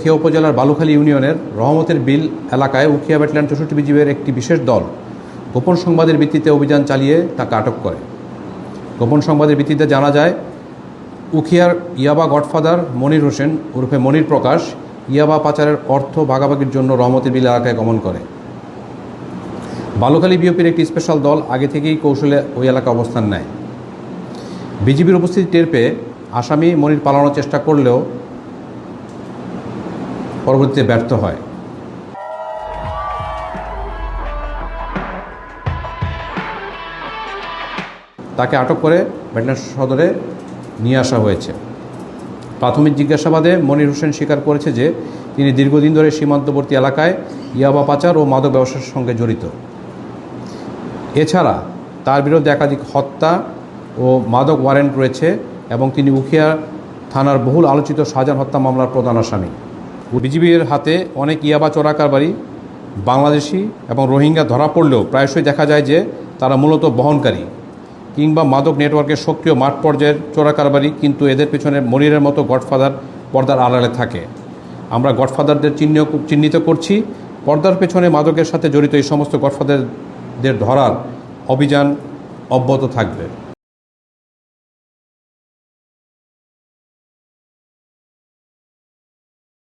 উখিয়া উপজেলার বালুখালী ইউনিয়নের রহমতের বিল এলাকায় উখিয়া ব্যাটালিয়ন ৬৪ বিজিবির একটি বিশেষ দল গোপন সংবাদের ভিত্তিতে অভিযান চালিয়ে তাকে আটক করে। গোপন সংবাদের ভিত্তিতে জানা যায়, উখিয়ার ইয়াবা গডফাদার মনির হোসেন ওরফে মনির প্রকাশ ইয়াবা পাচারের অর্থ ভাগাভাগির জন্য রহমতের বিল এলাকায় গমন করে। বালুখালী বিওপির একটি স্পেশাল দল আগে থেকেই কৌশলে ওই এলাকায় অবস্থান নেয়। বিজিবির উপস্থিতি টের পেয়ে আসামি মনির পালানোর চেষ্টা করলেও পরবর্তীতে ব্যর্থ হয়। তাকে আটক করে ব্যাটালিয়ন সদরে নিয়ে আসা হয়েছে। প্রাথমিক জিজ্ঞাসাবাদে মনির হোসেন স্বীকার করেছে যে তিনি দীর্ঘদিন ধরে সীমান্তবর্তী এলাকায় ইয়াবা পাচার ও মাদক ব্যবসার সঙ্গে জড়িত। এছাড়া তার বিরুদ্ধে একাধিক হত্যা ও মাদক ওয়ারেন্ট রয়েছে এবং তিনি উখিয়া থানার বহুল আলোচিত শাহজাহান হত্যা মামলার প্রধান আসামি। বিজিবির হাতে অনেক ইয়াবা চোরাকারবারি বাংলাদেশি এবং রোহিঙ্গা ধরা পড়লেও প্রায়শই দেখা যায় যে তারা মূলত বহনকারী কিংবা মাদক নেটওয়ার্কের সক্রিয় মাঠ পর্যায়ের চোরাকারবারি, কিন্তু এদের পেছনে মনিরের মতো গডফাদার পর্দার আড়ালে থাকে। আমরা গডফাদারদের চিহ্নিত করছি। পর্দার পেছনে মাদকের সাথে জড়িত এই সমস্ত গডফাদারদের ধরার অভিযান অব্যাহত থাকবে।